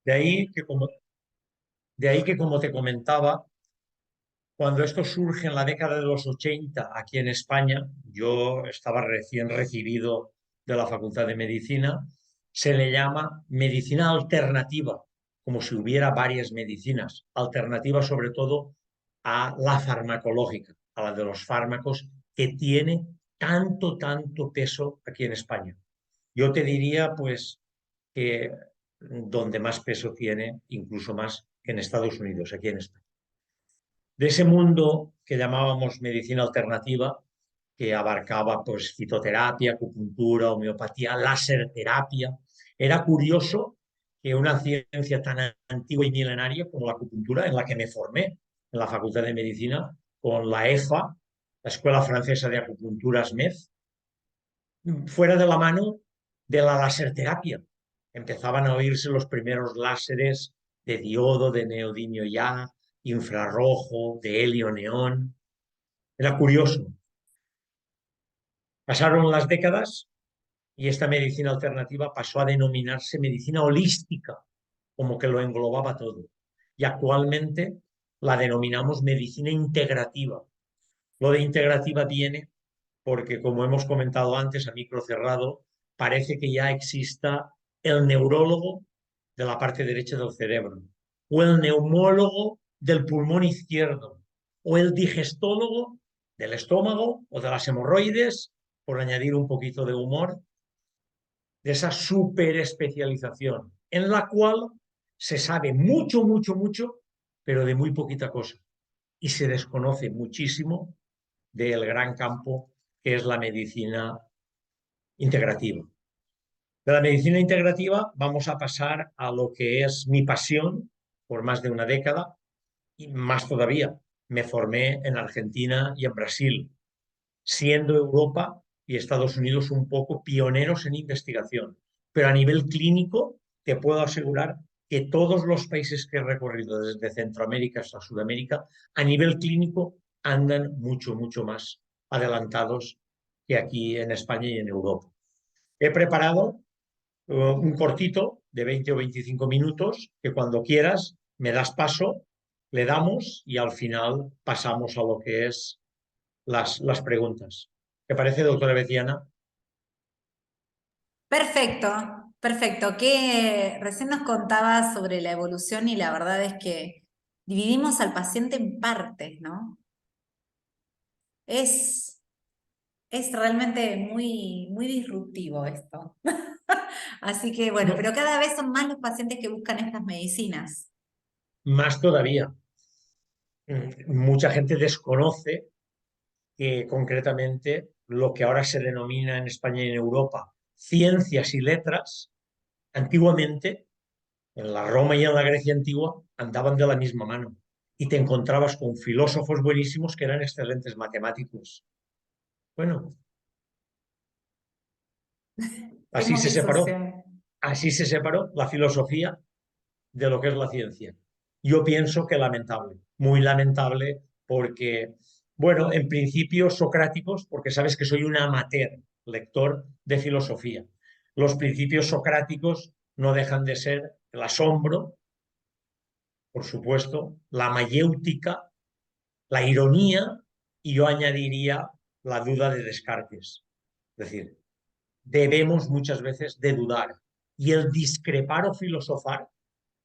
De ahí que como, de ahí que, como te comentaba, cuando esto surge en la década de los 80 aquí en España, yo estaba recién recibido de la Facultad de Medicina, se le llama medicina alternativa, como si hubiera varias medicinas, alternativa sobre todo a la farmacológica, a la de los fármacos, que tiene tanto peso aquí en España. Yo te diría, pues, que donde más peso tiene, incluso más que en Estados Unidos, aquí en España. De ese mundo que llamábamos medicina alternativa, que abarcaba pues fitoterapia, acupuntura, homeopatía, láser terapia. Era curioso que una ciencia tan antigua y milenaria como la acupuntura, en la que me formé en la Facultad de Medicina, con la EFA, la Escuela Francesa de Acupuntura SMED, fuera de la mano de la laserterapia. Empezaban a oírse los primeros láseres de diodo, de neodimio ya, infrarrojo, de helio neón. Era curioso. Pasaron las décadas y esta medicina alternativa pasó a denominarse medicina holística, como que lo englobaba todo. Y actualmente la denominamos medicina integrativa. Lo de integrativa viene porque, como hemos comentado antes, a micro cerrado, parece que ya exista el neurólogo de la parte derecha del cerebro, o el neumólogo del pulmón izquierdo, o el digestólogo del estómago o de las hemorroides, por añadir un poquito de humor, de esa superespecialización, en la cual se sabe mucho, pero de muy poquita cosa. Y se desconoce muchísimo del gran campo que es la medicina integrativa. De la medicina integrativa vamos a pasar a lo que es mi pasión por más de una década y más todavía. Me formé en Argentina y en Brasil, siendo Europa y Estados Unidos un poco pioneros en investigación. Pero a nivel clínico, te puedo asegurar que todos los países que he recorrido, desde Centroamérica hasta Sudamérica, a nivel clínico andan mucho más adelantados que aquí en España y en Europa. He preparado un cortito de 20 o 25 minutos que cuando quieras me das paso, le damos y al final pasamos a lo que es las preguntas. ¿Te parece, doctora Betiana? Perfecto, perfecto. Que recién nos contabas sobre la evolución y la verdad es que dividimos al paciente en partes, ¿no? Es, es realmente muy disruptivo esto. Así que bueno, No, pero cada vez son más los pacientes que buscan estas medicinas. más todavía. Mucha gente desconoce que concretamente lo que ahora se denomina en España y en Europa ciencias y letras, antiguamente en la Roma y en la Grecia antigua andaban de la misma mano y te encontrabas con filósofos buenísimos que eran excelentes matemáticos. Bueno, así Hemos se separó, disociado. así se separó la filosofía de lo que es la ciencia. Yo pienso que lamentable, muy lamentable, porque, bueno, en principio socráticos, porque sabes que soy un amateur lector de filosofía. Los principios socráticos no dejan de ser el asombro, por supuesto, la mayéutica, la ironía y yo añadiría la duda de Descartes. Es decir, debemos muchas veces de dudar y el discrepar o filosofar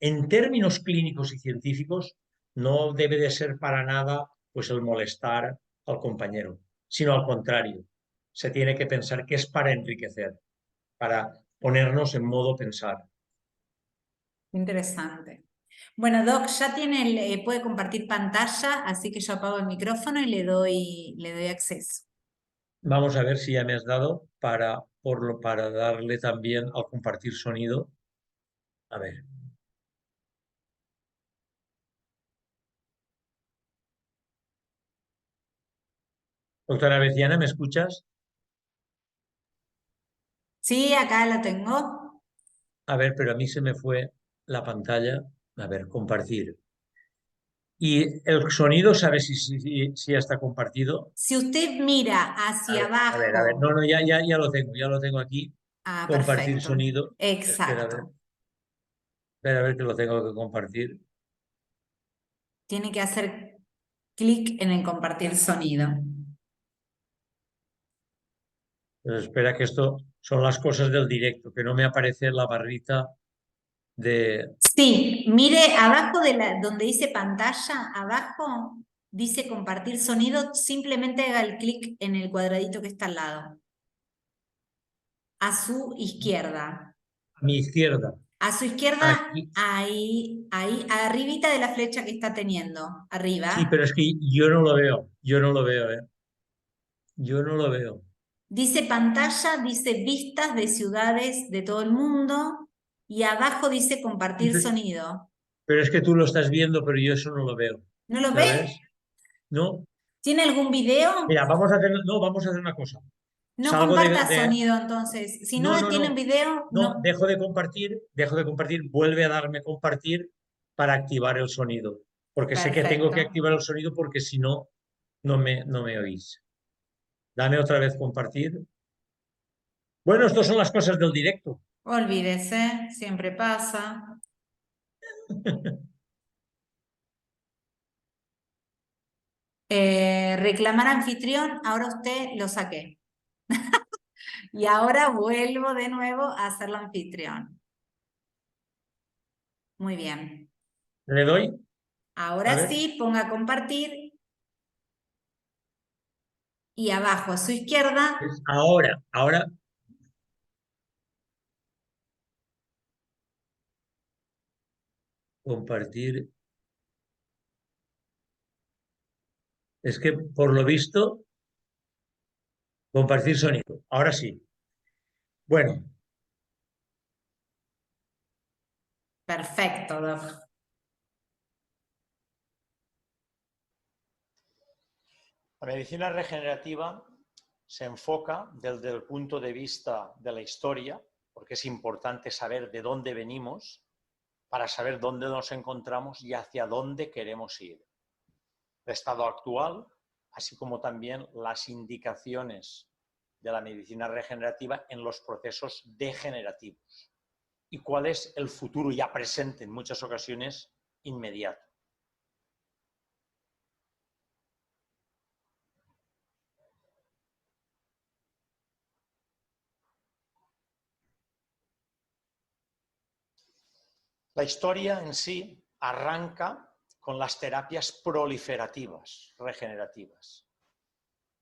en términos clínicos y científicos no debe de ser para nada pues el molestar al compañero, sino al contrario. Se tiene que pensar que es para enriquecer, para ponernos en modo pensar. Interesante. Bueno, Doc, ya tiene puede compartir pantalla, así que yo apago el micrófono y le doy acceso. Vamos a ver si ya me has dado para darle también al compartir sonido. A ver. Doctora Beciana, ¿me escuchas? Sí, acá la tengo. A ver, pero a mí se me fue la pantalla. A ver, compartir. ¿Y el sonido, sabes si ya está compartido? Si usted mira hacia A ver. No, abajo, no, ya lo tengo aquí. ah, Compartir perfecto. sonido. Espera, a ver. Exacto. Espera, a ver que lo tengo que compartir. Tiene que hacer clic en el compartir sonido. Pero espera que esto son las cosas del directo, que no me aparece la barrita de... Sí, mire abajo de donde dice pantalla, abajo dice compartir sonido, simplemente haga el clic en el cuadradito que está al lado. A su izquierda. A mi izquierda. A su izquierda, Aquí. ahí, arribita de la flecha que está teniendo, Sí, arriba. pero es que yo no lo veo. Yo no lo veo, ¿eh? Yo no lo veo. Dice pantalla, dice vistas de ciudades de todo el mundo y abajo dice Sí, compartir sonido. pero es que tú lo estás viendo, pero yo eso no lo veo. ¿No lo ve? ¿Sabes? No. ¿Tiene algún video? Mira, vamos a hacer, no, vamos a hacer una cosa. No Salgo comparta sonido entonces. Si no, no no, tiene un no. video, No, no. dejo de compartir, vuelve a darme compartir para activar el sonido. Porque sé que tengo Perfecto. que activar el sonido porque si no, no me oís. Dame otra vez compartir. Bueno, estas son las cosas del directo. Olvídese, siempre pasa. Reclamar anfitrión, ahora usted lo saqué. Y ahora vuelvo de nuevo a hacerlo anfitrión. Muy bien. Le doy, a Ahora ver, sí, ponga compartir y abajo a su izquierda, ahora compartir. Es que por lo visto, compartir sonido. Ahora sí. Bueno, perfecto, Doc. La medicina regenerativa se enfoca desde el punto de vista de la historia, porque es importante saber de dónde venimos para saber dónde nos encontramos y hacia dónde queremos ir. El estado actual, así como también las indicaciones de la medicina regenerativa en los procesos degenerativos y cuál es el futuro ya presente en muchas ocasiones inmediato. La historia en sí arranca con las terapias proliferativas, regenerativas.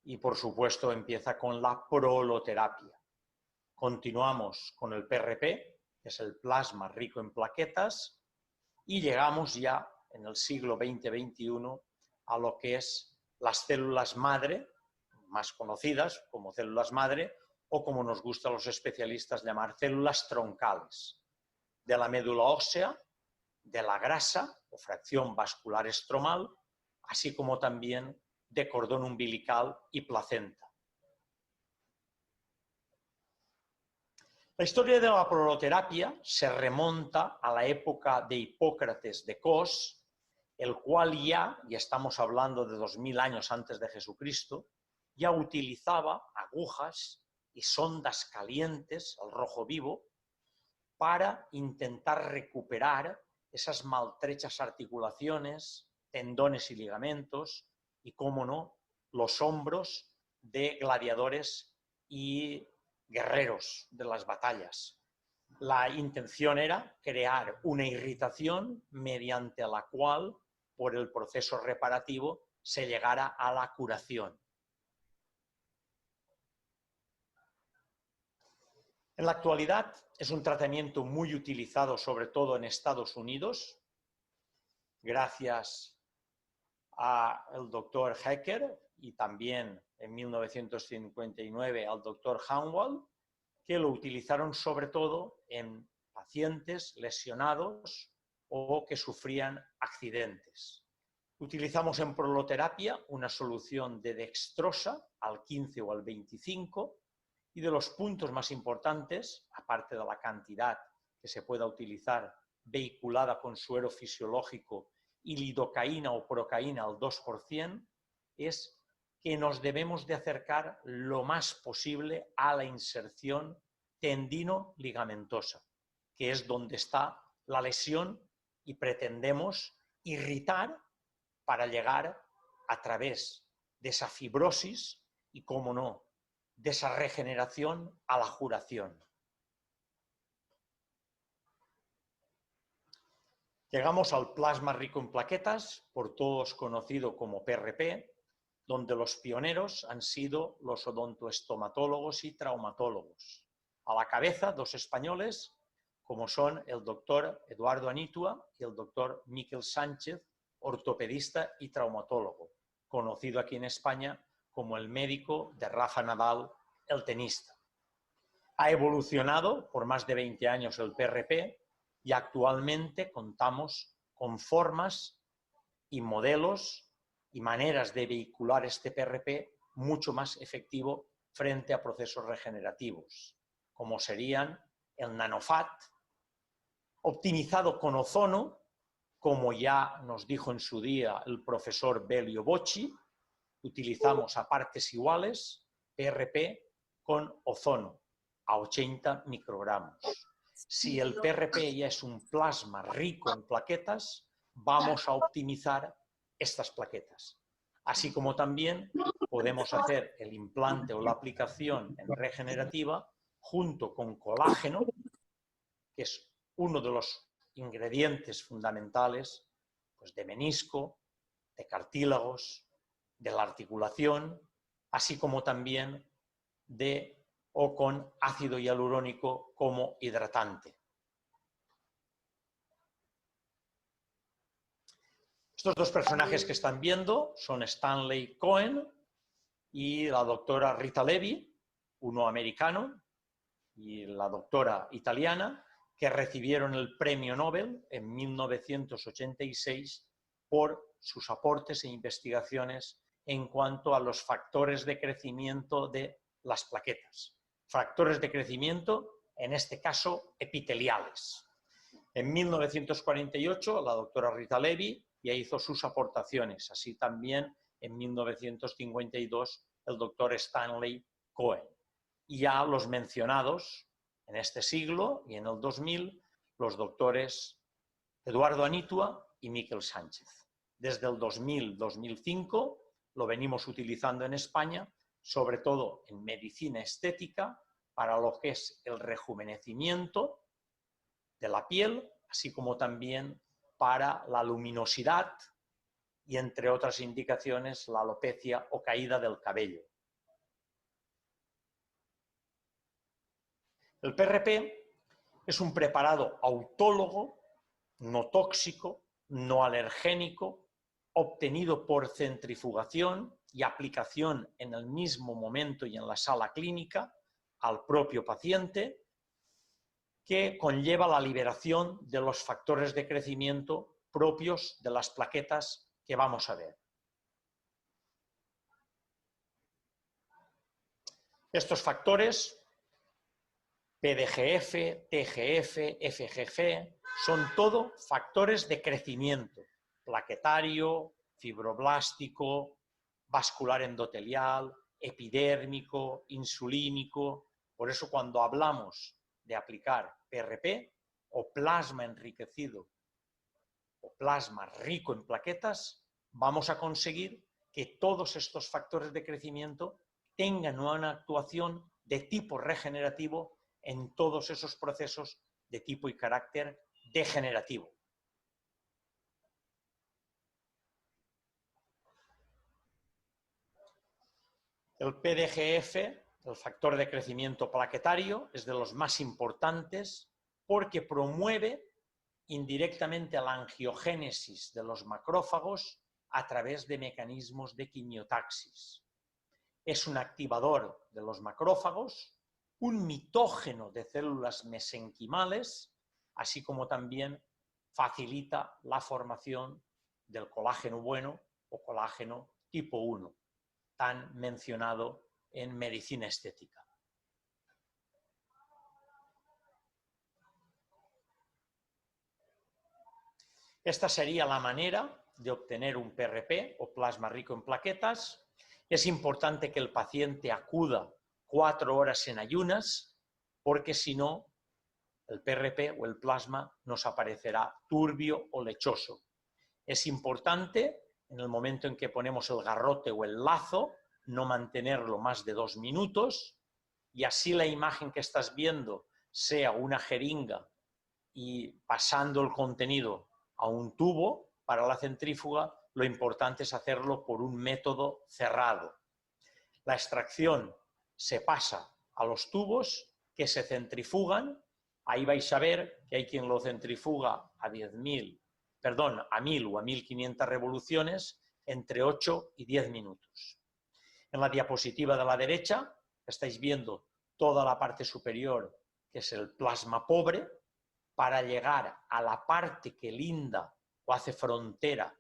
Y por supuesto empieza con la proloterapia. Continuamos con el PRP, que es el plasma rico en plaquetas, y llegamos ya en el siglo XX-XXI a lo que es las células madre, más conocidas como células madre, o como nos gusta a los especialistas llamar células troncales, de la médula ósea, de la grasa o fracción vascular estromal, así como también de cordón umbilical y placenta. La historia de la proloterapia se remonta a la época de Hipócrates de Cos, el cual ya estamos hablando de 2000 años antes de Jesucristo, ya utilizaba agujas y sondas calientes al rojo vivo para intentar recuperar esas maltrechas articulaciones, tendones y ligamentos y, cómo no, los hombros de gladiadores y guerreros de las batallas. La intención era crear una irritación mediante la cual, por el proceso reparativo, se llegara a la curación. En la actualidad es un tratamiento muy utilizado, sobre todo en Estados Unidos, gracias al doctor Hecker y también en 1959 al doctor Hanwald, que lo utilizaron sobre todo en pacientes lesionados o que sufrían accidentes. Utilizamos en proloterapia una solución de dextrosa al 15 o al 25 y de los puntos más importantes, aparte de la cantidad que se pueda utilizar vehiculada con suero fisiológico y lidocaína o procaína al 2%, es que nos debemos de acercar lo más posible a la inserción tendino-ligamentosa, que es donde está la lesión y pretendemos irritar para llegar a través de esa fibrosis y, cómo no, de esa regeneración a la juración. Llegamos al plasma rico en plaquetas, por todos conocido como PRP, donde los pioneros han sido los odontoestomatólogos y traumatólogos. A la cabeza, dos españoles, como son el doctor Eduardo Anitua y el doctor Miquel Sánchez, ortopedista y traumatólogo, conocido aquí en España como el médico de Rafa Nadal, el tenista. Ha evolucionado por más de 20 años el PRP y actualmente contamos con formas y modelos y maneras de vehicular este PRP mucho más efectivo frente a procesos regenerativos, como serían el nanofat, optimizado con ozono, como ya nos dijo en su día el profesor Belio Bocci. Utilizamos a partes iguales PRP con ozono a 80 microgramos. Si el PRP ya es un plasma rico en plaquetas, vamos a optimizar estas plaquetas. Así como también podemos hacer el implante o la aplicación en regenerativa junto con colágeno, que es uno de los ingredientes fundamentales pues, de menisco, de cartílagos, de la articulación, así como también o con ácido hialurónico como hidratante. Estos dos personajes que están viendo son Stanley Cohen y la doctora Rita Levi, uno americano y la doctora italiana, que recibieron el premio Nobel en 1986 por sus aportes e investigaciones en cuanto a los factores de crecimiento de las plaquetas. Factores de crecimiento, en este caso, epiteliales. En 1948, la doctora Rita Levi ya hizo sus aportaciones, así también en 1952 el doctor Stanley Cohen. Y ya los mencionados en este siglo y en el 2000, los doctores Eduardo Anitua y Miquel Sánchez. Desde el 2000-2005 lo venimos utilizando en España, sobre todo en medicina estética, para lo que es el rejuvenecimiento de la piel, así como también para la luminosidad y, entre otras indicaciones, la alopecia o caída del cabello. El PRP es un preparado autólogo, no tóxico, no alergénico, obtenido por centrifugación y aplicación en el mismo momento y en la sala clínica al propio paciente, que conlleva la liberación de los factores de crecimiento propios de las plaquetas que vamos a ver. Estos factores, PDGF, TGF, FGF, son todo factores de crecimiento plaquetario, fibroblástico, vascular endotelial, epidérmico, insulínico. Por eso cuando hablamos de aplicar PRP o plasma enriquecido o plasma rico en plaquetas, vamos a conseguir que todos estos factores de crecimiento tengan una actuación de tipo regenerativo en todos esos procesos de tipo y carácter degenerativo. El PDGF, el factor de crecimiento plaquetario, es de los más importantes porque promueve indirectamente la angiogénesis de los macrófagos a través de mecanismos de quimiotaxis. Es un activador de los macrófagos, un mitógeno de células mesenquimales, así como también facilita la formación del colágeno bueno o colágeno tipo 1, tan mencionado en medicina estética. Esta sería la manera de obtener un PRP o plasma rico en plaquetas. Es importante que el paciente acuda 4 horas en ayunas, porque si no, el PRP o el plasma nos aparecerá turbio o lechoso. Es importante, en el momento en que ponemos el garrote o el lazo, no mantenerlo más de 2 minutos, y así la imagen que estás viendo sea una jeringa y pasando el contenido a un tubo para la centrífuga, lo importante es hacerlo por un método cerrado. La extracción se pasa a los tubos que se centrifugan. Ahí vais a ver que hay quien lo centrifuga a 10.000, perdón, a 1000 o a 1500 revoluciones entre 8 y 10 minutos. En la diapositiva de la derecha estáis viendo toda la parte superior, que es el plasma pobre, para llegar a la parte que linda o hace frontera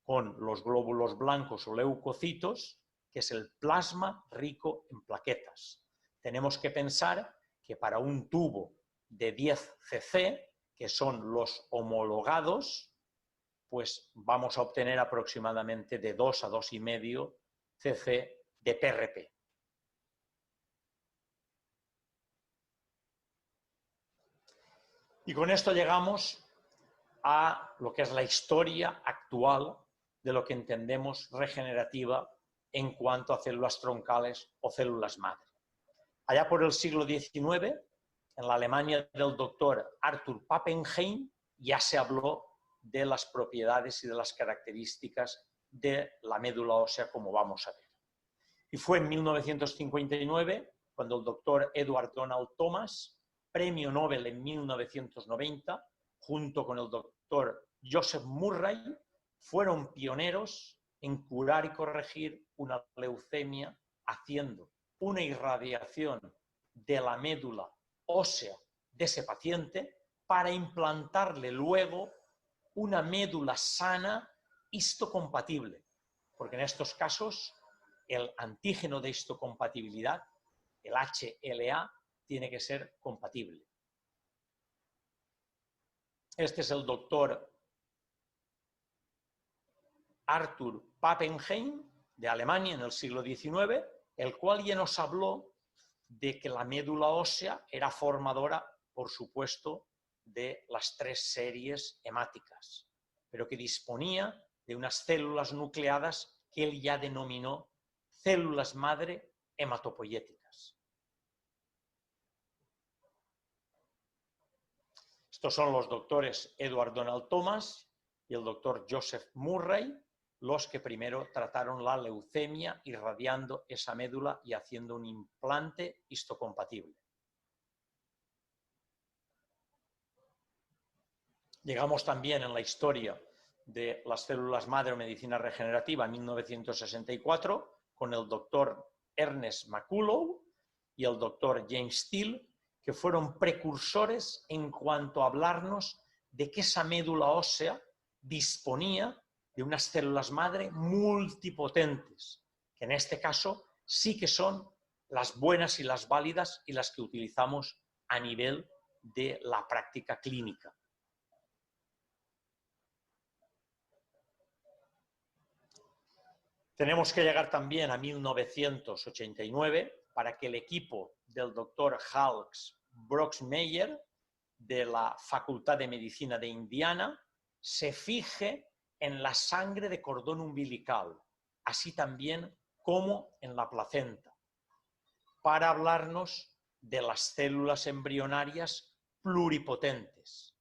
con los glóbulos blancos o leucocitos, que es el plasma rico en plaquetas. Tenemos que pensar que para un tubo de 10 cc, que son los homologados, pues vamos a obtener aproximadamente de 2 a 2,5 cc de PRP. Y con esto llegamos a lo que es la historia actual de lo que entendemos regenerativa en cuanto a células troncales o células madre. Allá por el siglo XIX, en la Alemania del doctor Arthur Pappenheim, ya se habló de las propiedades y de las características de la médula ósea, como vamos a ver. Y fue en 1959 cuando el doctor Edward Donald Thomas, premio Nobel en 1990, junto con el doctor Joseph Murray, fueron pioneros en curar y corregir una leucemia haciendo una irradiación de la médula ósea de ese paciente para implantarle luego una médula sana histocompatible, porque en estos casos el antígeno de histocompatibilidad, el HLA, tiene que ser compatible. Este es el doctor Arthur Pappenheim, de Alemania, en el siglo XIX, el cual ya nos habló de que la médula ósea era formadora, por supuesto, de las 3 series hemáticas, pero que disponía de unas células nucleadas que él ya denominó células madre hematopoyéticas. Estos son los doctores Edward Donald Thomas y el doctor Joseph Murray, los que primero trataron la leucemia irradiando esa médula y haciendo un implante histocompatible. Llegamos también en la historia de las células madre o medicina regenerativa en 1964 con el doctor Ernest McCullough y el doctor James Steele, que fueron precursores en cuanto a hablarnos de que esa médula ósea disponía de unas células madre multipotentes, que en este caso sí que son las buenas y las válidas y las que utilizamos a nivel de la práctica clínica. Tenemos que llegar también a 1989 para que el equipo del doctor Hawks Broxmeyer de la Facultad de Medicina de Indiana se fije en la sangre de cordón umbilical, así también como en la placenta, para hablarnos de las células embrionarias pluripotentes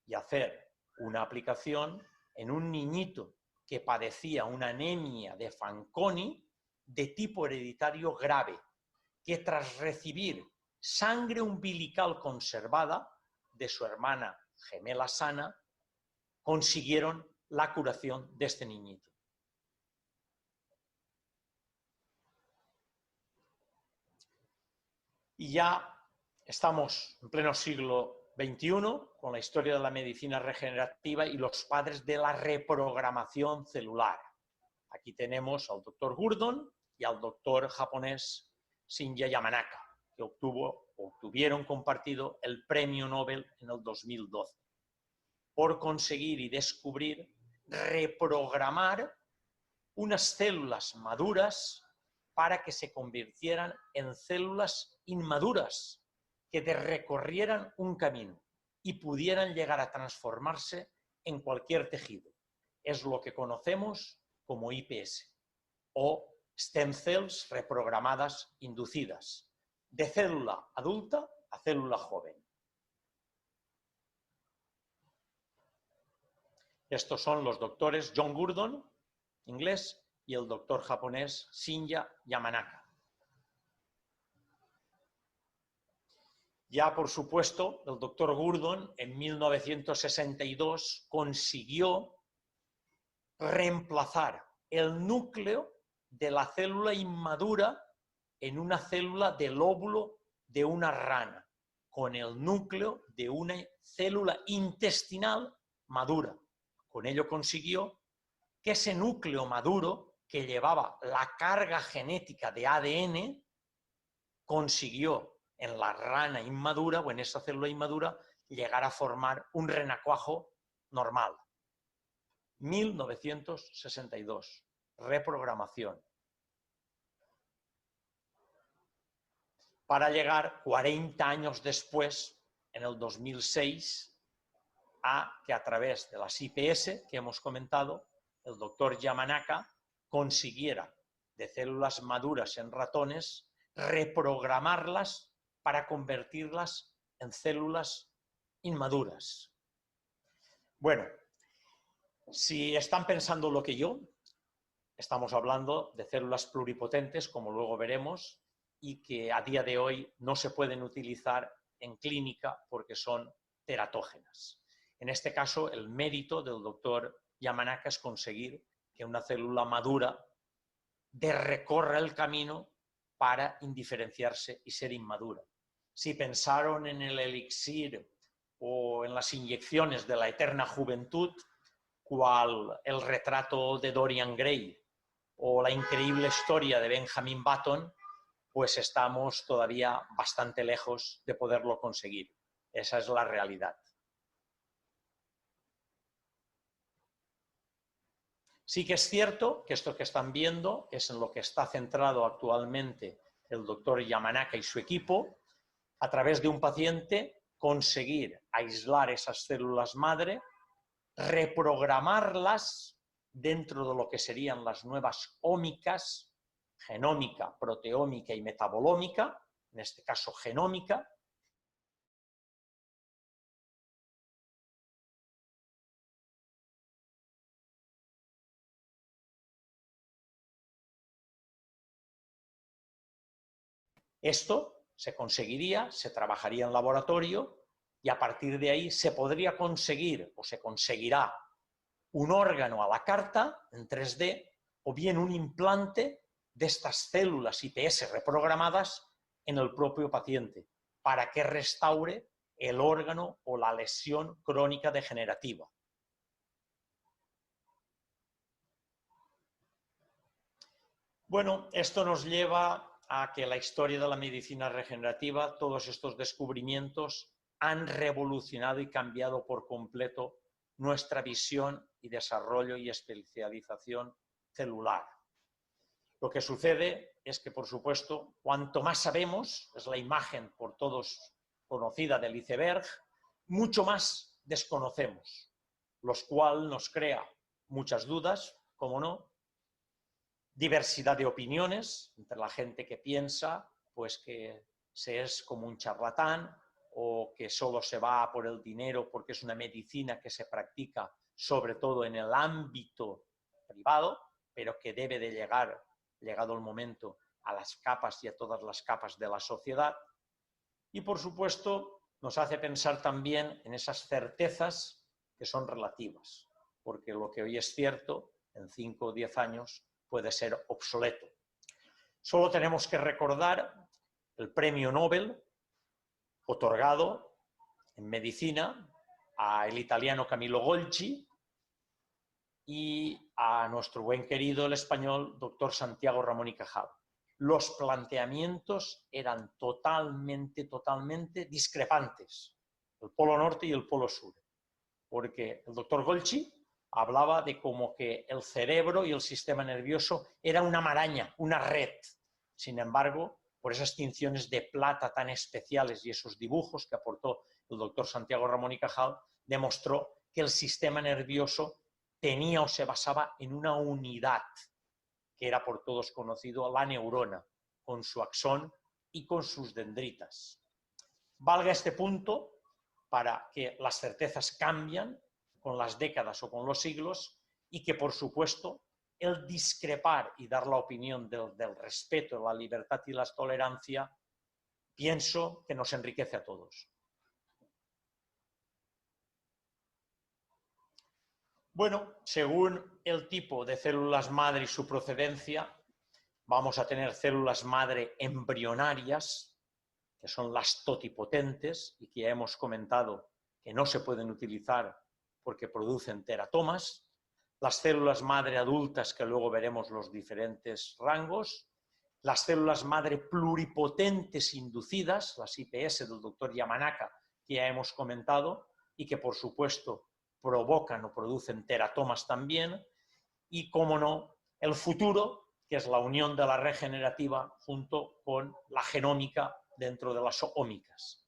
y hacer una aplicación en un niñito que padecía una anemia de Fanconi de tipo hereditario grave, que tras recibir sangre umbilical conservada de su hermana gemela sana, consiguieron la curación de este niñito. Y ya estamos en pleno siglo XXI con la historia de la medicina regenerativa y los padres de la reprogramación celular. Aquí tenemos al doctor Gurdon y al doctor japonés Shinya Yamanaka, que obtuvieron compartido el premio Nobel en el 2012 por conseguir y descubrir reprogramar unas células maduras para que se convirtieran en células inmaduras, que recorrieran un camino y pudieran llegar a transformarse en cualquier tejido. Es lo que conocemos como IPS o stem cells reprogramadas inducidas, de célula adulta a célula joven. Estos son los doctores John Gurdon, inglés, y el doctor japonés Shinya Yamanaka. Ya, por supuesto, el doctor Gurdon en 1962 consiguió reemplazar el núcleo de la célula inmadura en una célula del óvulo de una rana, con el núcleo de una célula intestinal madura. Con ello consiguió que ese núcleo maduro, que llevaba la carga genética de ADN, consiguió en la rana inmadura o en esa célula inmadura llegar a formar un renacuajo normal. 1962, reprogramación. Para llegar 40 años después, en el 2006, a que a través de las IPS que hemos comentado, el doctor Yamanaka consiguiera de células maduras en ratones reprogramarlas para convertirlas en células inmaduras. Bueno, si están pensando lo que yo, estamos hablando de células pluripotentes, como luego veremos, y que a día de hoy no se pueden utilizar en clínica porque son teratógenas. En este caso, el mérito del doctor Yamanaka es conseguir que una célula madura recorra el camino para indiferenciarse y ser inmadura. Si pensaron en el elixir o en las inyecciones de la eterna juventud, cual el retrato de Dorian Gray o la increíble historia de Benjamin Button, pues estamos todavía bastante lejos de poderlo conseguir. Esa es la realidad. Sí que es cierto que esto que están viendo es en lo que está centrado actualmente el doctor Yamanaka y su equipo, a través de un paciente conseguir aislar esas células madre, reprogramarlas dentro de lo que serían las nuevas ómicas, genómica, proteómica y metabolómica, en este caso genómica. Esto se conseguiría, se trabajaría en laboratorio y a partir de ahí se podría conseguir o se conseguirá un órgano a la carta en 3D o bien un implante de estas células IPS reprogramadas en el propio paciente para que restaure el órgano o la lesión crónica degenerativa. Bueno, esto nos lleva a que la historia de la medicina regenerativa, todos estos descubrimientos han revolucionado y cambiado por completo nuestra visión y desarrollo y especialización celular. Lo que sucede es que, por supuesto, cuanto más sabemos, es la imagen por todos conocida del iceberg, mucho más desconocemos, lo cual nos crea muchas dudas, como no, diversidad de opiniones entre la gente que piensa pues que se es como un charlatán o que solo se va por el dinero porque es una medicina que se practica sobre todo en el ámbito privado, pero que debe de llegar, llegado el momento, a las capas y a todas las capas de la sociedad. Y por supuesto nos hace pensar también en esas certezas que son relativas, porque lo que hoy es cierto, en 5 o 10 años, puede ser obsoleto. Solo tenemos que recordar el premio Nobel otorgado en medicina al italiano Camillo Golgi y a nuestro buen querido el español doctor Santiago Ramón y Cajal. Los planteamientos eran totalmente discrepantes, el polo norte y el polo sur, porque el doctor Golgi hablaba de como que el cerebro y el sistema nervioso era una maraña, una red. Sin embargo, por esas tinciones de plata tan especiales y esos dibujos que aportó el doctor Santiago Ramón y Cajal, demostró que el sistema nervioso tenía o se basaba en una unidad, que era por todos conocido la neurona, con su axón y con sus dendritas. Valga este punto para que las certezas cambian con las décadas o con los siglos y que, por supuesto, el discrepar y dar la opinión del respeto, la libertad y la tolerancia, pienso que nos enriquece a todos. Bueno, según el tipo de células madre y su procedencia, vamos a tener células madre embrionarias, que son las totipotentes y que ya hemos comentado que no se pueden utilizar porque producen teratomas, las células madre adultas, que luego veremos los diferentes rangos, las células madre pluripotentes inducidas, las IPS del doctor Yamanaka, que ya hemos comentado, y que por supuesto provocan o producen teratomas también, y, como no, el futuro, que es la unión de la regenerativa junto con la genómica dentro de las ómicas.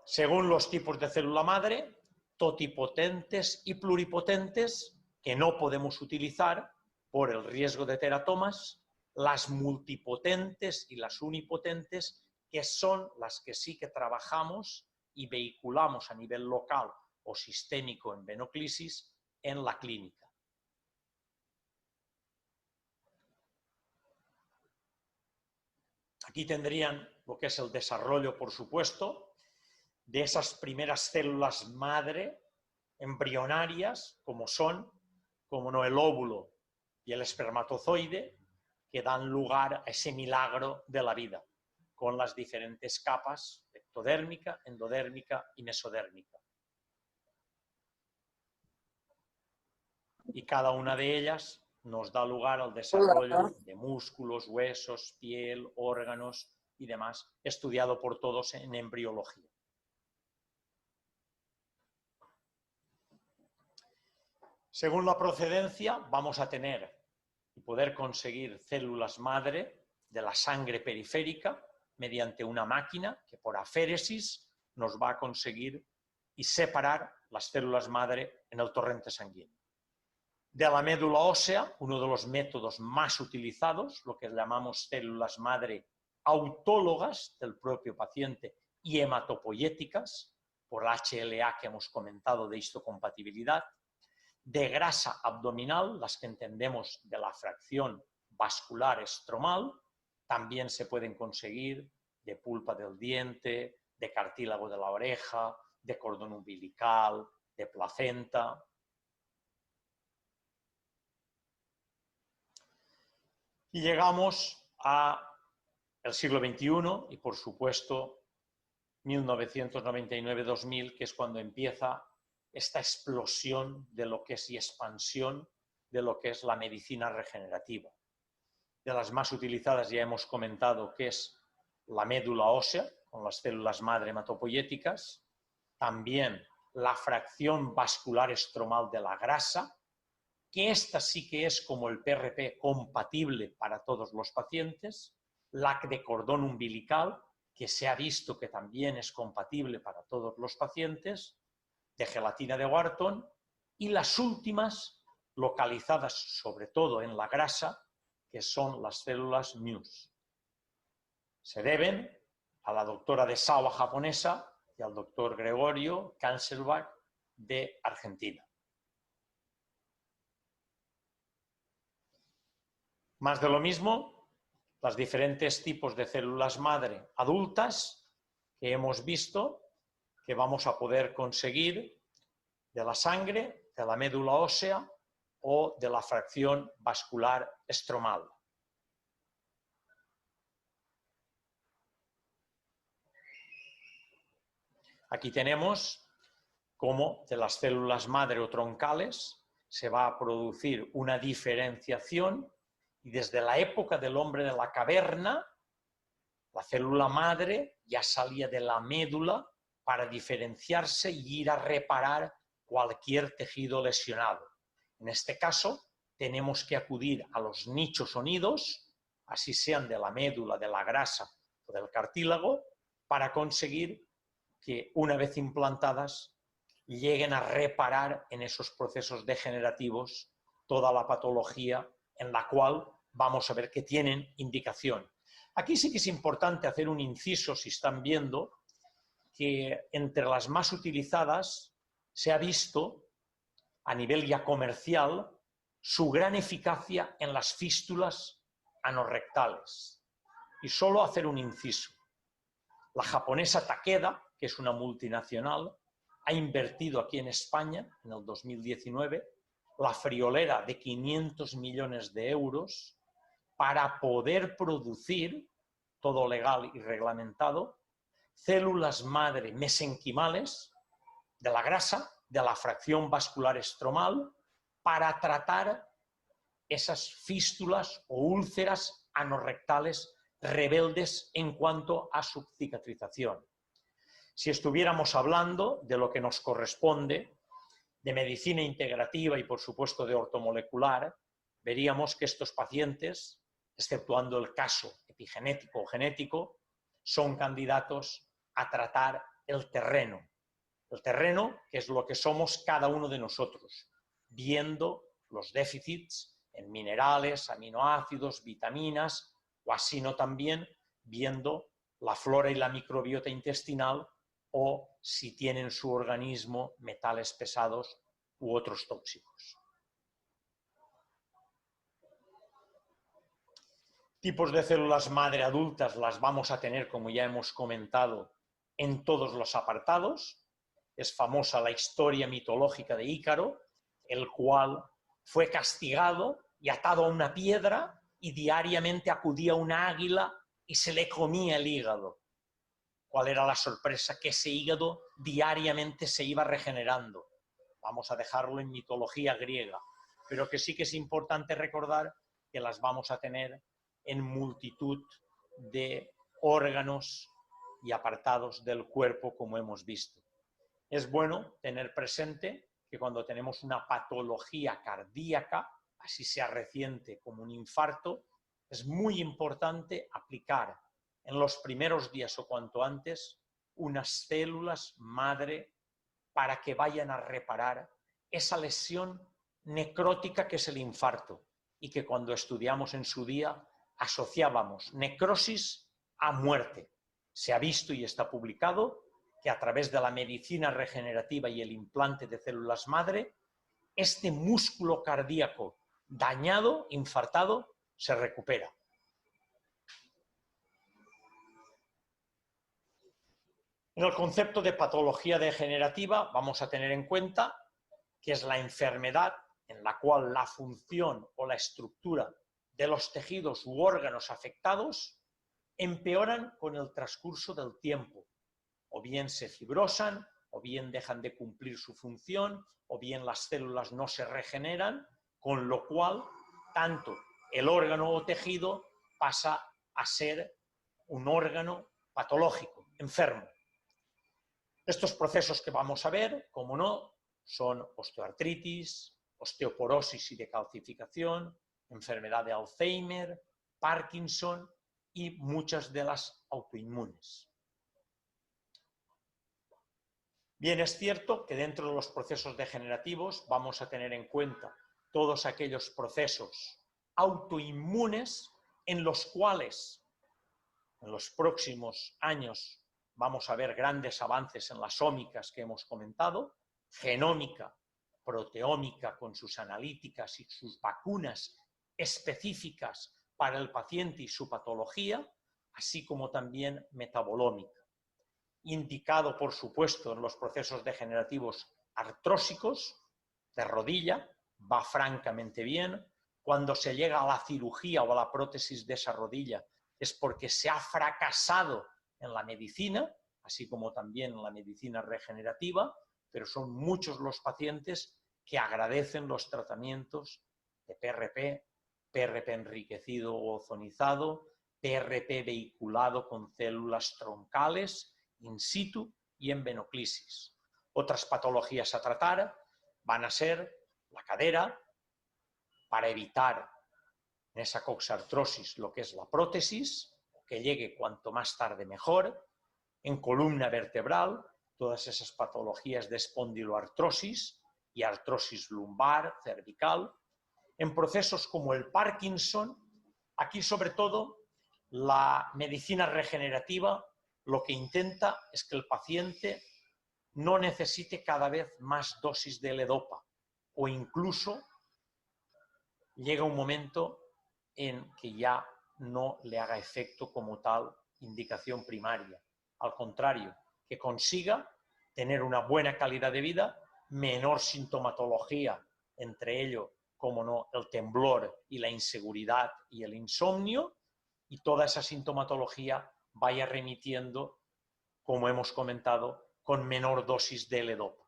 Según los tipos de célula madre, totipotentes y pluripotentes, que no podemos utilizar por el riesgo de teratomas, las multipotentes y las unipotentes, que son las que sí que trabajamos y vehiculamos a nivel local o sistémico en venoclisis en la clínica. Aquí tendrían lo que es el desarrollo, por supuesto, de esas primeras células madre embrionarias, como son, como no, el óvulo y el espermatozoide, que dan lugar a ese milagro de la vida, con las diferentes capas ectodérmica, endodérmica y mesodérmica. Y cada una de ellas nos da lugar al desarrollo de músculos, huesos, piel, órganos y demás, estudiado por todos en embriología. Según la procedencia, vamos a tener y poder conseguir células madre de la sangre periférica mediante una máquina que por aféresis nos va a conseguir y separar las células madre en el torrente sanguíneo. De la médula ósea, uno de los métodos más utilizados, lo que llamamos células madre autólogas del propio paciente y hematopoyéticas, por HLA que hemos comentado de histocompatibilidad. De grasa abdominal, las que entendemos de la fracción vascular estromal, también se pueden conseguir de pulpa del diente, de cartílago de la oreja, de cordón umbilical, de placenta. Y llegamos al siglo XXI y, por supuesto, 1999-2000, que es cuando empieza esta explosión de lo que es y expansión de lo que es la medicina regenerativa. De las más utilizadas ya hemos comentado que es la médula ósea, con las células madre hematopoyéticas, también la fracción vascular estromal de la grasa, que esta sí que es como el PRP compatible para todos los pacientes, la de cordón umbilical, que se ha visto que también es compatible para todos los pacientes, de gelatina de Wharton, y las últimas localizadas sobre todo en la grasa, que son las células Muse. Se deben a la doctora de Sawa japonesa y al doctor Gregorio Kanselbach de Argentina. Más de lo mismo, los diferentes tipos de células madre adultas que hemos visto que vamos a poder conseguir de la sangre, de la médula ósea o de la fracción vascular estromal. Aquí tenemos cómo de las células madre o troncales se va a producir una diferenciación y desde la época del hombre de la caverna, la célula madre ya salía de la médula para diferenciarse y ir a reparar cualquier tejido lesionado. En este caso, tenemos que acudir a los nichos unidos, así sean de la médula, de la grasa o del cartílago, para conseguir que una vez implantadas lleguen a reparar en esos procesos degenerativos toda la patología en la cual vamos a ver que tienen indicación. Aquí sí que es importante hacer un inciso, si están viendo, que entre las más utilizadas se ha visto a nivel ya comercial su gran eficacia en las fístulas anorrectales. Y solo hacer un inciso. La japonesa Takeda, que es una multinacional, ha invertido aquí en España, en el 2019, la friolera de 500 millones de euros para poder producir, todo legal y reglamentado, células madre mesenquimales de la grasa, de la fracción vascular estromal, para tratar esas fístulas o úlceras anorrectales rebeldes en cuanto a su cicatrización. Si estuviéramos hablando de lo que nos corresponde, de medicina integrativa y por supuesto de ortomolecular, veríamos que estos pacientes, exceptuando el caso epigenético o genético, son candidatos a tratar el terreno. El terreno, que es lo que somos cada uno de nosotros, viendo los déficits en minerales, aminoácidos, vitaminas, o así no también viendo la flora y la microbiota intestinal o si tienen en su organismo metales pesados u otros tóxicos. Tipos de células madre adultas las vamos a tener, como ya hemos comentado, en todos los apartados. Es famosa la historia mitológica de Ícaro, el cual fue castigado y atado a una piedra y diariamente acudía una águila y se le comía el hígado. ¿Cuál era la sorpresa? Que ese hígado diariamente se iba regenerando. Vamos a dejarlo en mitología griega, pero que sí que es importante recordar que las vamos a tener en multitud de órganos y apartados del cuerpo, como hemos visto. Es bueno tener presente que cuando tenemos una patología cardíaca, así sea reciente como un infarto, es muy importante aplicar en los primeros días o cuanto antes unas células madre para que vayan a reparar esa lesión necrótica que es el infarto y que cuando estudiamos en su día asociábamos necrosis a muerte. Se ha visto y está publicado que a través de la medicina regenerativa y el implante de células madre, este músculo cardíaco dañado, infartado, se recupera. En el concepto de patología degenerativa vamos a tener en cuenta que es la enfermedad en la cual la función o la estructura de los tejidos u órganos afectados empeoran con el transcurso del tiempo. O bien se fibrosan, o bien dejan de cumplir su función, o bien las células no se regeneran, con lo cual tanto el órgano o tejido pasa a ser un órgano patológico, enfermo. Estos procesos que vamos a ver, como no, son osteoartritis, osteoporosis y decalcificación, enfermedad de Alzheimer, Parkinson y muchas de las autoinmunes. Bien, es cierto que dentro de los procesos degenerativos vamos a tener en cuenta todos aquellos procesos autoinmunes en los cuales en los próximos años vamos a ver grandes avances en las ómicas que hemos comentado, genómica, proteómica con sus analíticas y sus vacunas específicas para el paciente y su patología, así como también metabolómica. Indicado, por supuesto, en los procesos degenerativos artrósicos, de rodilla, va francamente bien. Cuando se llega a la cirugía o a la prótesis de esa rodilla es porque se ha fracasado en la medicina, así como también en la medicina regenerativa, pero son muchos los pacientes que agradecen los tratamientos de PRP, PRP enriquecido o ozonizado, PRP vehiculado con células troncales, in situ y en venoclisis. Otras patologías a tratar van a ser la cadera, para evitar en esa coxartrosis lo que es la prótesis, que llegue cuanto más tarde mejor, en columna vertebral, todas esas patologías de espondiloartrosis y artrosis lumbar, cervical, en procesos como el Parkinson. Aquí sobre todo la medicina regenerativa lo que intenta es que el paciente no necesite cada vez más dosis de L-Dopa o incluso llega un momento en que ya no le haga efecto como tal indicación primaria. Al contrario, que consiga tener una buena calidad de vida, menor sintomatología, entre ello, como no, el temblor y la inseguridad y el insomnio, y toda esa sintomatología vaya remitiendo, como hemos comentado, con menor dosis de L-Dopa.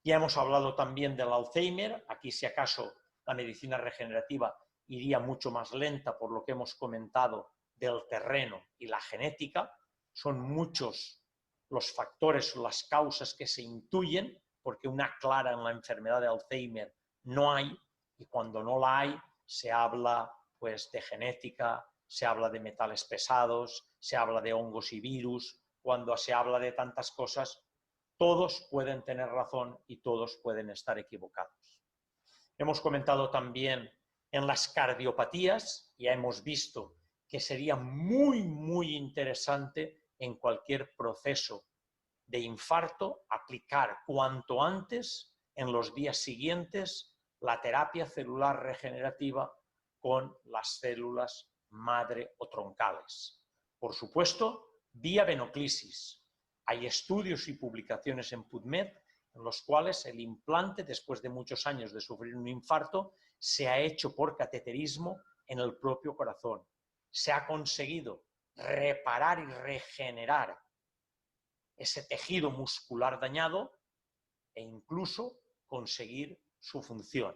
Ya hemos hablado también del Alzheimer, aquí si acaso la medicina regenerativa iría mucho más lenta por lo que hemos comentado del terreno y la genética. Son muchos los factores o las causas que se intuyen, porque una clara en la enfermedad de Alzheimer no hay, y cuando no la hay se habla pues de genética, se habla de metales pesados, se habla de hongos y virus. Cuando se habla de tantas cosas, todos pueden tener razón y todos pueden estar equivocados. Hemos comentado también en las cardiopatías, ya hemos visto que sería muy interesante en cualquier proceso de infarto aplicar cuanto antes, en los días siguientes, la terapia celular regenerativa con las células madre o troncales. Por supuesto, vía venoclisis. Hay estudios y publicaciones en PubMed en los cuales el implante, después de muchos años de sufrir un infarto, se ha hecho por cateterismo en el propio corazón. Se ha conseguido reparar y regenerar ese tejido muscular dañado e incluso conseguir su función.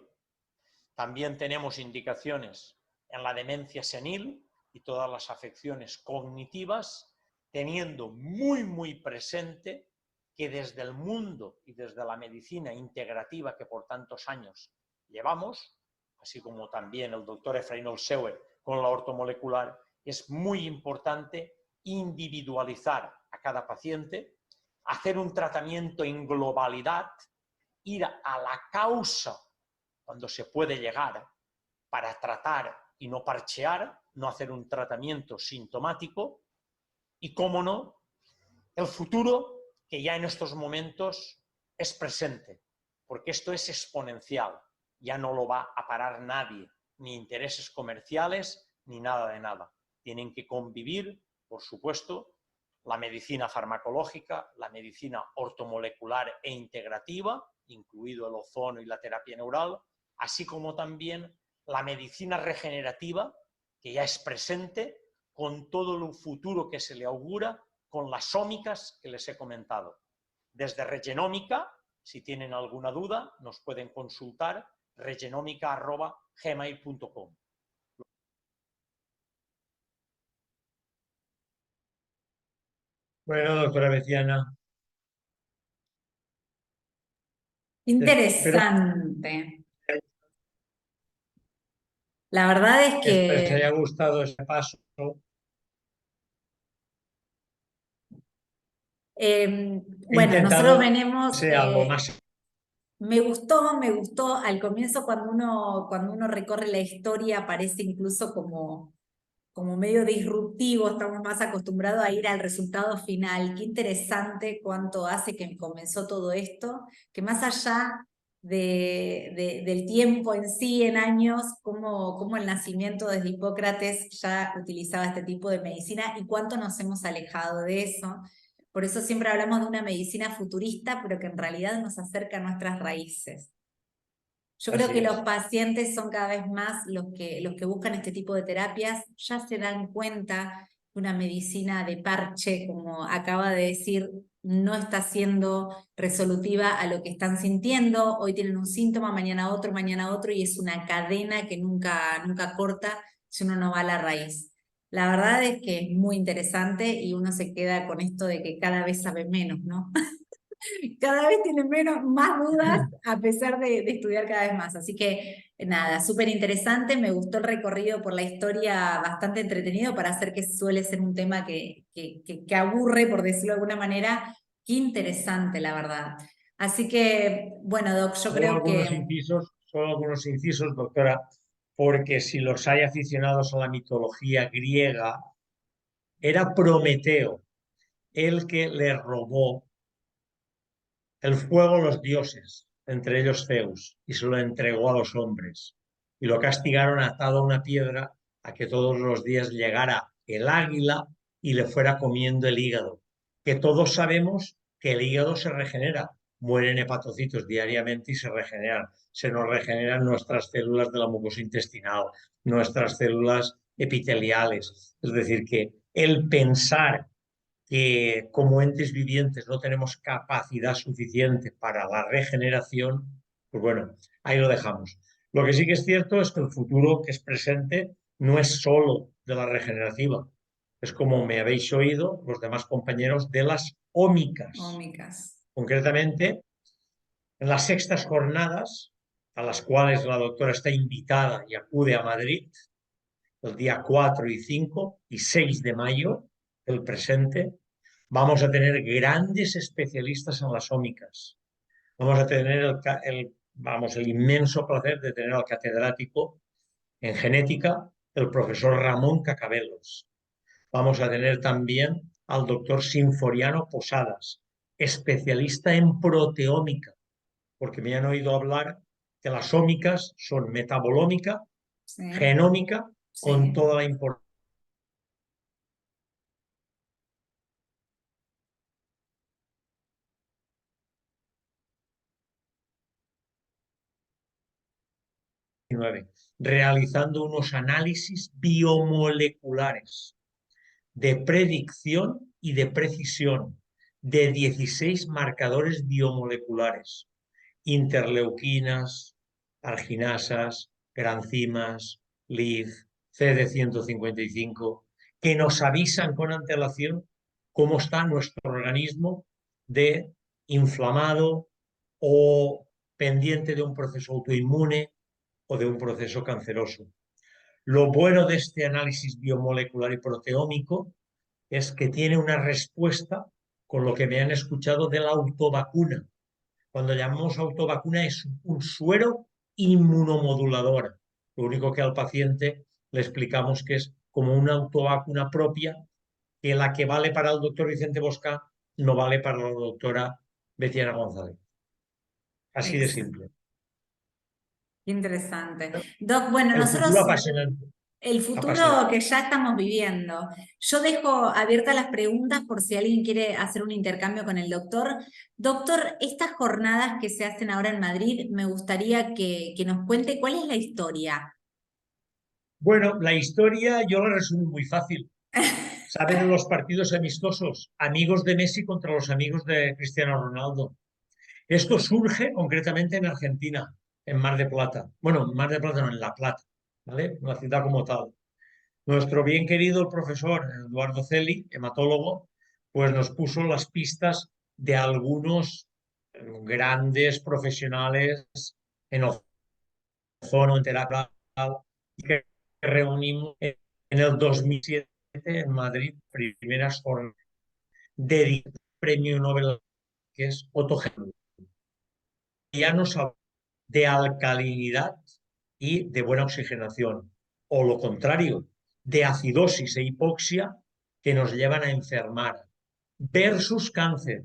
También tenemos indicaciones en la demencia senil y todas las afecciones cognitivas, teniendo muy presente que desde el mundo y desde la medicina integrativa que por tantos años llevamos, así como también el doctor Efraín Olseuer con la ortomolecular, es muy importante individualizar a cada paciente, hacer un tratamiento en globalidad, ir a la causa cuando se puede llegar para tratar y no parchear, no hacer un tratamiento sintomático y, cómo no, el futuro que ya en estos momentos es presente, porque esto es exponencial, ya no lo va a parar nadie, ni intereses comerciales, ni nada de nada. Tienen que convivir, por supuesto, la medicina farmacológica, la medicina ortomolecular e integrativa, incluido el ozono y la terapia neural, así como también la medicina regenerativa, que ya es presente, con todo lo futuro que se le augura, con las ómicas que les he comentado. Desde Regenómica, si tienen alguna duda, nos pueden consultar regenómica@gmail.com. Bueno, doctora Beciana, espero, Interesante. La verdad es espero que os que, haya gustado este paso. He bueno, nosotros intentado que venimos, sea lo más... me gustó, al comienzo cuando uno recorre la historia parece incluso como medio disruptivo, estamos más acostumbrados a ir al resultado final. Qué interesante cuánto hace que comenzó todo esto, que más allá del tiempo en sí, en años, cómo el nacimiento desde Hipócrates ya utilizaba este tipo de medicina y cuánto nos hemos alejado de eso. Por eso siempre hablamos de una medicina futurista, pero que en realidad nos acerca a nuestras raíces. Yo creo Así que los es. pacientes son cada vez más los que buscan este tipo de terapias, ya se dan cuenta que una medicina de parche, como acaba de decir, no está siendo resolutiva a lo que están sintiendo. Hoy tienen un síntoma, mañana otro, y es una cadena que nunca corta si uno no va a la raíz. La verdad es que es muy interesante y uno se queda con esto de que cada vez sabe menos, ¿no? Cada vez tiene más dudas a pesar de estudiar cada vez más. Así que nada, súper interesante. Me gustó el recorrido por la historia, bastante entretenido para hacer que suele ser un tema que aburre, por decirlo de alguna manera. Qué interesante, la verdad. Así que, bueno, Doc, yo creo que... Solo algunos incisos, doctora, porque si los hay aficionados a la mitología griega, era Prometeo el que le robó el fuego a los dioses, entre ellos Zeus, y se lo entregó a los hombres. Y lo castigaron atado a una piedra a que todos los días llegara el águila y le fuera comiendo el hígado. Que todos sabemos que el hígado se regenera, mueren hepatocitos diariamente y se regeneran. Se nos regeneran nuestras células de la mucosa intestinal, nuestras células epiteliales. Es decir, que el pensar que como entes vivientes no tenemos capacidad suficiente para la regeneración, pues bueno, ahí lo dejamos. Lo que sí que es cierto es que el futuro que es presente no es solo de la regenerativa, es como me habéis oído los demás compañeros de las ómicas. Ómicas. Concretamente, en las sextas jornadas, a las cuales la doctora está invitada y acude a Madrid, el día 4 y 5 y 6 de mayo del presente, vamos a tener grandes especialistas en las ómicas. Vamos a tener el inmenso placer de tener al catedrático en genética, el profesor Ramón Cacabelos. Vamos a tener también al doctor Sinforiano Posadas, especialista en proteómica, porque me han oído hablar que las ómicas son metabolómica, Sí, genómica, con sí. toda la importancia. Realizando unos análisis biomoleculares de predicción y de precisión de 16 marcadores biomoleculares, interleuquinas, arginasas, granzimas, LIF, CD155, que nos avisan con antelación cómo está nuestro organismo de inflamado o pendiente de un proceso autoinmune o de un proceso canceroso. Lo bueno de este análisis biomolecular y proteómico es que tiene una respuesta con lo que me han escuchado de la autovacuna. Cuando llamamos autovacuna es un suero inmunomodulador. Lo único que al paciente le explicamos que es como una autovacuna propia, que la que vale para el doctor Vicente Bosca no vale para la doctora Betiana González. Así de Exacto. simple. Interesante. Doc, bueno, El nosotros futuro apasionante. el futuro Apasionante. que ya estamos viviendo. Yo dejo abiertas las preguntas por si alguien quiere hacer un intercambio con el doctor. Doctor, estas jornadas que se hacen ahora en Madrid, me gustaría que nos cuente cuál es la historia. Bueno, la historia yo la resumo muy fácil. ¿Saben en los partidos amistosos? Amigos de Messi contra los amigos de Cristiano Ronaldo. Esto surge concretamente en Argentina, en Mar de Plata. Bueno, en Mar de Plata no, en La Plata, ¿vale? Una ciudad como tal. Nuestro bien querido el profesor Eduardo Celi, hematólogo, pues nos puso las pistas de algunos grandes profesionales en ozono, en terapia, y que reunimos en el 2007 en Madrid, primeras jornadas de premio Nobel, que es Otto Hahn. Ya nos habla de alcalinidad y de buena oxigenación, o lo contrario, de acidosis e hipoxia que nos llevan a enfermar, versus cáncer.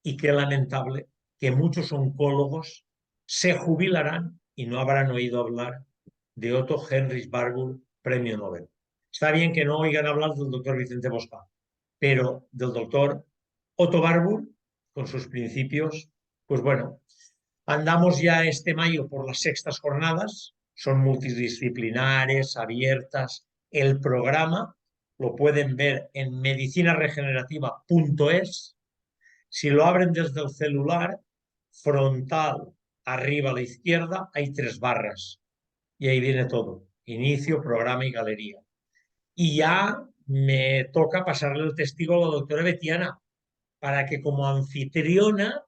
Y qué lamentable que muchos oncólogos se jubilarán y no habrán oído hablar de Otto Heinrich Barbour, premio Nobel. Está bien que no oigan hablar del doctor Vicente Bosca, pero del doctor Otto Warburg, con sus principios, pues bueno, andamos ya este mayo por las sextas jornadas, son multidisciplinares, abiertas. El programa lo pueden ver en medicinaregenerativa.es. Si lo abren desde el celular, frontal, arriba a la izquierda, hay 3 barras y ahí viene todo, inicio, programa y galería. Y ya me toca pasarle el testigo a la doctora Betiana para que como anfitriona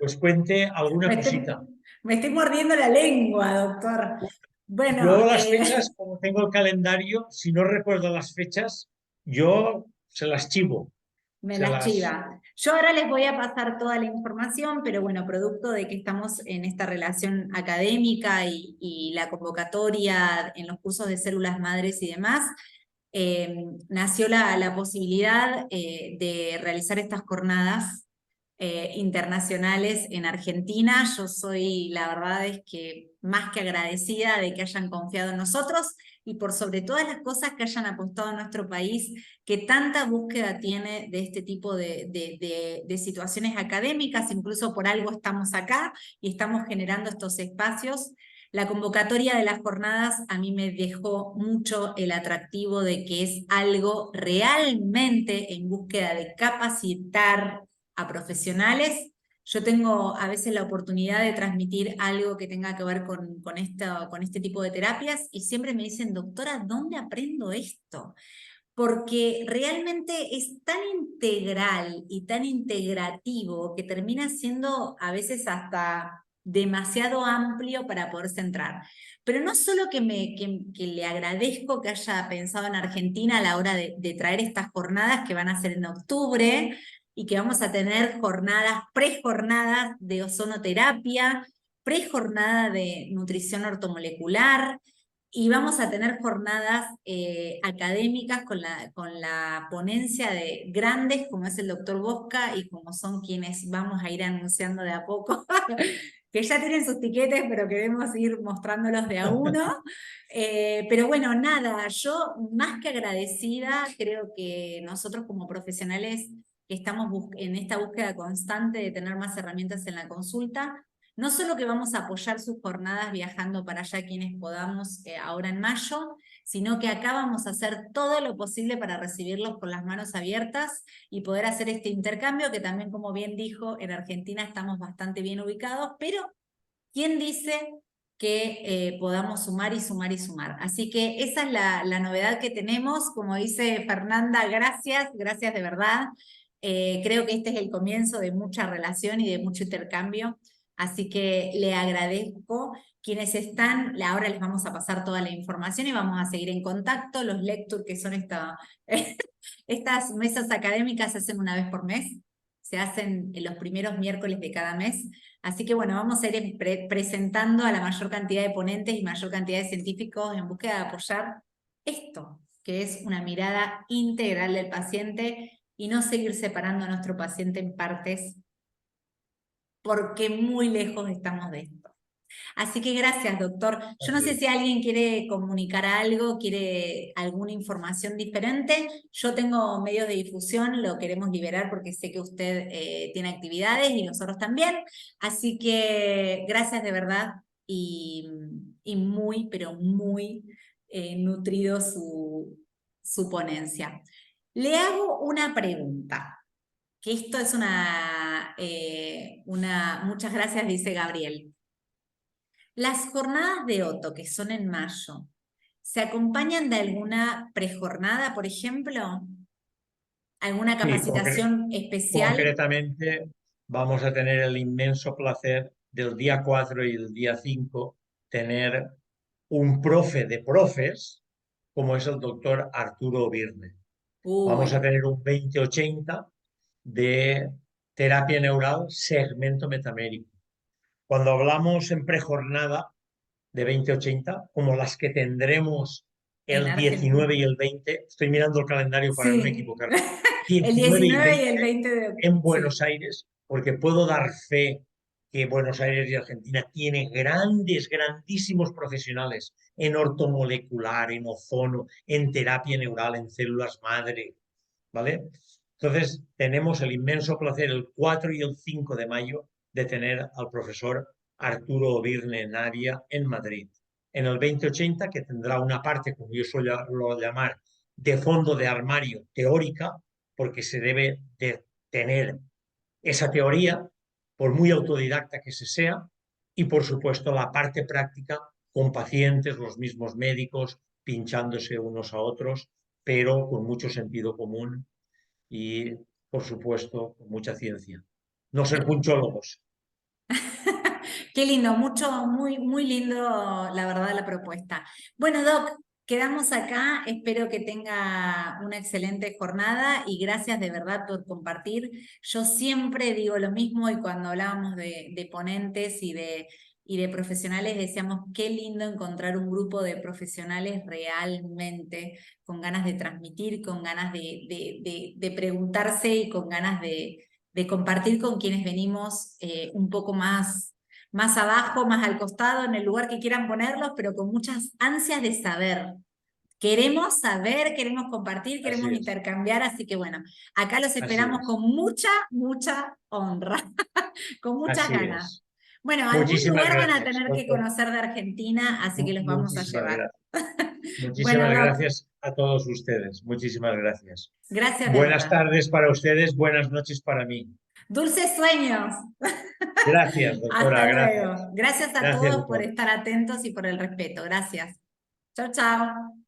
pues cuente alguna Me cosita. estoy, me estoy mordiendo la lengua, doctor. Yo Bueno, las fechas, como tengo el calendario, si no recuerdo las fechas, yo se las chivo. me Se las las... chiva. Yo ahora les voy a pasar toda la información, pero bueno, producto de que estamos en esta relación académica y la convocatoria en los cursos de células madres y demás, nació la posibilidad de realizar estas jornadas internacionales en Argentina. Yo soy, la verdad es que más que agradecida de que hayan confiado en nosotros y por sobre todas las cosas que hayan apostado a nuestro país, que tanta búsqueda tiene de este tipo de situaciones académicas, incluso por algo estamos acá y estamos generando estos espacios. La convocatoria de las jornadas a mí me dejó mucho el atractivo de que es algo realmente en búsqueda de capacitar a profesionales. Yo tengo a veces la oportunidad de transmitir algo que tenga que ver con este tipo de terapias y siempre me dicen, doctora, ¿dónde aprendo esto? Porque realmente es tan integral y tan integrativo que termina siendo a veces hasta demasiado amplio para poder centrar. Pero no solo que le agradezco que haya pensado en Argentina a la hora de traer estas jornadas que van a ser en octubre y que vamos a tener prejornadas de ozonoterapia, prejornada de nutrición ortomolecular, y vamos a tener jornadas académicas con la ponencia de grandes, como es el doctor Bosca, y como son quienes vamos a ir anunciando de a poco, que ya tienen sus tiquetes, pero queremos ir mostrándolos de a uno. Pero bueno, nada, yo más que agradecida, creo que nosotros como profesionales que estamos en esta búsqueda constante de tener más herramientas en la consulta, no solo que vamos a apoyar sus jornadas viajando para allá quienes podamos ahora en mayo, sino que acá vamos a hacer todo lo posible para recibirlos con las manos abiertas y poder hacer este intercambio que también, como bien dijo, en Argentina estamos bastante bien ubicados, pero ¿quién dice que podamos sumar y sumar y sumar? Así que esa es la novedad que tenemos. Como dice Fernanda, gracias, gracias de verdad. Creo que este es el comienzo de mucha relación y de mucho intercambio. Así que le agradezco. Quienes están, ahora les vamos a pasar toda la información y vamos a seguir en contacto. Los lectures, que son estas mesas académicas, se hacen una vez por mes. Se hacen en los primeros miércoles de cada mes. Así que bueno, vamos a ir presentando a la mayor cantidad de ponentes y mayor cantidad de científicos en búsqueda de apoyar esto, que es una mirada integral del paciente y no seguir separando a nuestro paciente en partes, porque muy lejos estamos de esto. Así que gracias, doctor. Yo no sé si alguien quiere comunicar algo, quiere alguna información diferente. Yo tengo medios de difusión, lo queremos liberar porque sé que usted tiene actividades y nosotros también. Así que gracias de verdad y muy, pero muy nutrido su ponencia. Le hago una pregunta, que esto es muchas gracias, dice Gabriel. Las jornadas de Otto, que son en mayo, ¿se acompañan de alguna prejornada, por ejemplo? ¿Alguna Sí, capacitación especial? concretamente vamos a tener el inmenso placer del día 4 y el día 5 tener un profe de profes, como es el doctor Arturo Birne. Vamos a Uy, tener un 2080 de terapia neural segmento metamérico. Cuando hablamos en prejornada de 2080, como las que tendremos en el Argentina. 19 y el 20, estoy mirando el calendario para no Sí, equivocarme, el 19 y 19 y 20 el 20 de octubre. en Buenos Sí. Aires, porque puedo dar fe que Buenos Aires y Argentina tiene grandes, grandísimos profesionales en ortomolecular, en ozono, en terapia neural, en células madre, ¿vale? Entonces, tenemos el inmenso placer el 4 y el 5 de mayo de tener al profesor Arturo Birne Navia en Madrid. En el 2080, que tendrá una parte, como yo suelo llamar, de fondo de armario teórica, porque se debe de tener esa teoría, por muy autodidacta que se sea, y por supuesto la parte práctica con pacientes, los mismos médicos, pinchándose unos a otros, pero con mucho sentido común y por supuesto, con mucha ciencia. No ser punchólogos. Qué lindo, muy lindo, la verdad, la propuesta. Bueno, Doc, quedamos acá. Espero que tenga una excelente jornada y gracias de verdad por compartir. Yo siempre digo lo mismo y cuando hablábamos de ponentes y de profesionales decíamos qué lindo encontrar un grupo de profesionales realmente con ganas de transmitir, con ganas de preguntarse y con ganas de compartir con quienes venimos un poco más abajo, más al costado, en el lugar que quieran ponerlos, pero con muchas ansias de saber. Queremos saber, queremos compartir, queremos Así es, intercambiar, así que bueno, acá los así esperamos es, con mucha honra, con muchas así ganas. es. Bueno, algún Muchísimas lugar van a gracias, tener que doctor. conocer de Argentina, así que los vamos a Muchísimas llevar. gracias. Bueno, Muchísimas Doc, gracias a todos ustedes. Muchísimas gracias. gracias de Buenas verdad. tardes para ustedes, buenas noches para mí. Dulces sueños. Gracias, doctora, Hasta gracias. luego. Gracias a Gracias, todos por doctor. estar atentos y por el respeto. Gracias. Chao, chao.